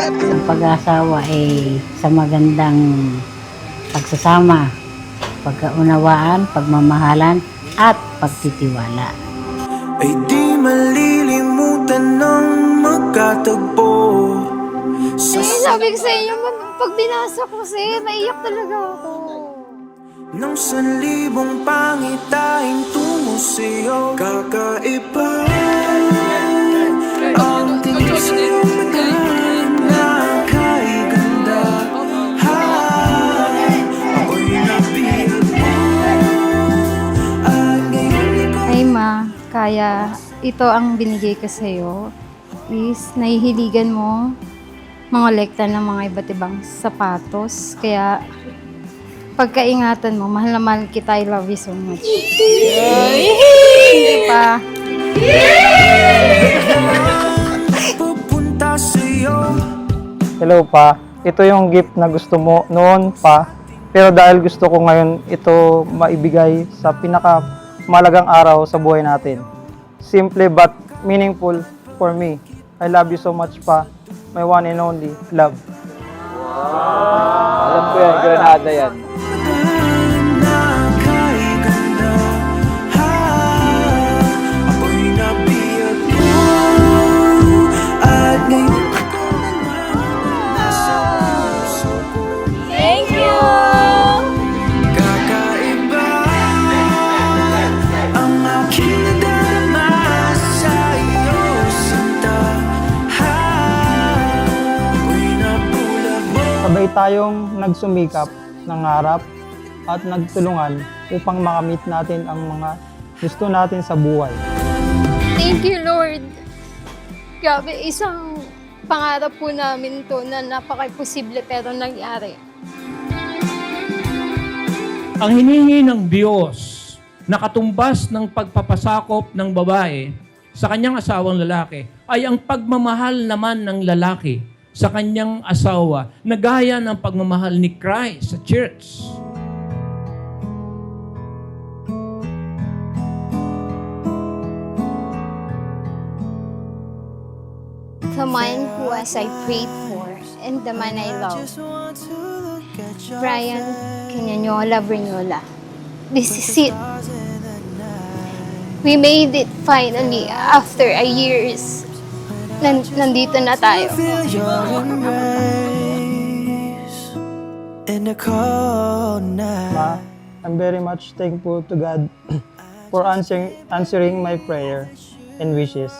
Ang pag-asawa ay sa magandang pagsasama, pagkaunawaan, pagmamahalan, at pagtitiwala. Ay di malilimutan ng magkatagpo. Sabi ko sa inyo, pag binasa ko kasi, maiyak talaga ako. Nang sanlibong pangitain tungo sa'yo, kakaiba ang tingin sa'yo na kay ganda. Ako'y napiyag mo at ngayon ikaw. Ay ma, kaya ito ang binigay ko sa'yo is nahihiligan mo mangolekta ng mga iba't ibang sapatos. Kaya pagkaingatan mo, mahal na mahal kita. I love you so much. Hindi pa. Pupunta sa'yo. Hello pa, ito yung gift na gusto mo noon pa. Pero dahil gusto ko ngayon ito maibigay sa pinakamalagang araw sa buhay natin. Simple but meaningful for me. I love you so much pa. My one and only love. Alam ko yan, Granada yan. Na kay ganda. Ako'y napiyag mo at ngayon ikaw naman nasa puso ko. Thank you! Kakaiba ang aking nadarama sa iyo, sinta. Ako'y nabulag mo. Sabay tayong nagsumikap, nangarap, at nagtulungan upang makamit natin ang mga gusto natin sa buhay. Thank you, Lord. Grabe, isang pangarap po namin to na napaka-posible pero nangyari. Ang hinihingi ng Diyos na katumbas ng pagpapasakop ng babae sa kanyang asawang lalaki ay ang pagmamahal naman ng lalaki sa kanyang asawa na gaya ng pagmamahal ni Christ sa church. The man who as I prayed for and the man I love, Brian Canyanyola Brignola. This is it. We made it finally after a years. Nandito na tayo. Feel your embrace in the cold night. Ma, I'm very much thankful to God for answering my prayer and wishes.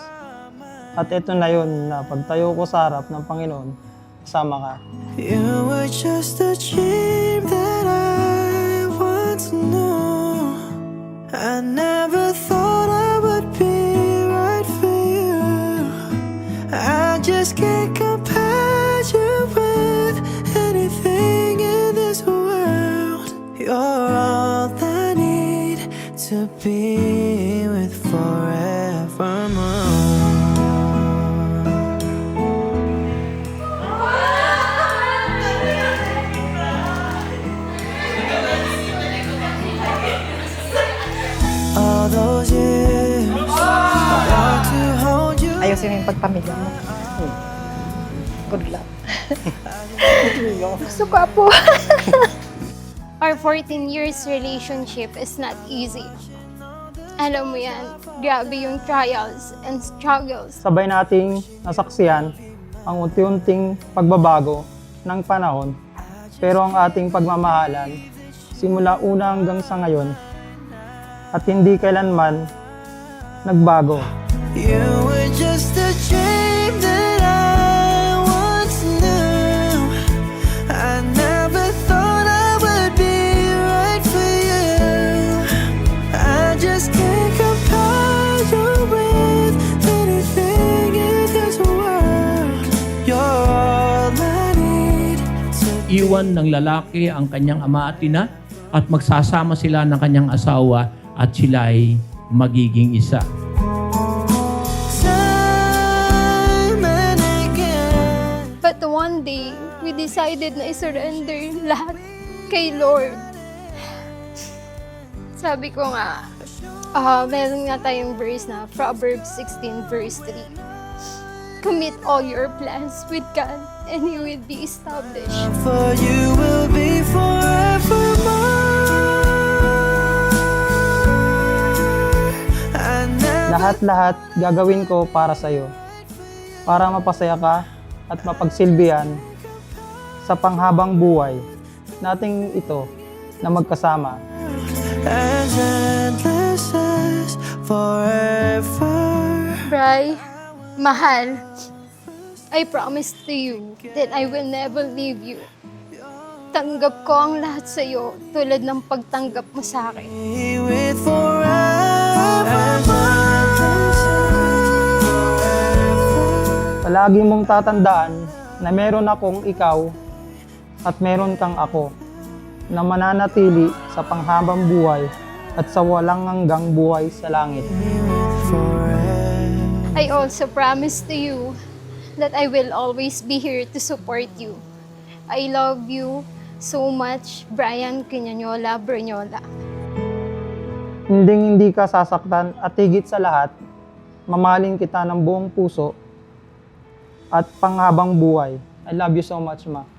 At ito na yun na pagtayo ko sa harap ng Panginoon, kasama ka. You were just a dream that I once knew. I never thought I would be right for you. I just can't compare you with anything in this world. You're all I need to be with forevermore. All those years, I want to hold you. Ayusin mo yung pagpamilya mo. Good luck. Gusto ko po. Our 14 years relationship is not easy. Alam mo yan, grabe yung trials and struggles. Sabay nating nasaksiyan ang unti-unting pagbabago ng panahon. Pero ang ating pagmamahalan, simula una hanggang sa ngayon, at hindi kailanman nagbago. You were just a dream that I once knew. I never thought I would be right for you. I just can't compare you with anything in this world. You're all I need to Iwan ng lalaki ang kanyang ama at ina at magsasama sila ng kanyang asawa at sila ay magiging isa. time and again. But one day, we decided na i-surrender lahat kay Lord. Sabi ko nga, meron nga tayong verse na Proverbs 16 verse 3. Commit all your plans with God and you will be established. For you will be forever mine. I never Lahat-lahat gagawin ko para sa'yo. Para mapasaya ka at mapagsilbihan sa panghabang buhay nating ito na magkasama. as endless as forever. Bri, mahal, I promise to you that I will never leave you. Tanggap ko ang lahat sa'yo tulad ng pagtanggap mo sa akin. Be with forever mine. Palagi mong tatandaan na meron akong ikaw at meron kang ako na mananatili sa panghabang buhay at sa walang hanggang buhay sa langit. I also promise to you that I will always be here to support you. I love you so much, Brian Quinanyola Bernyola. Hindi ka sasaktan at higit sa lahat, mamahalin kita ng buong puso at panghabang buhay. I love you so much, Ma.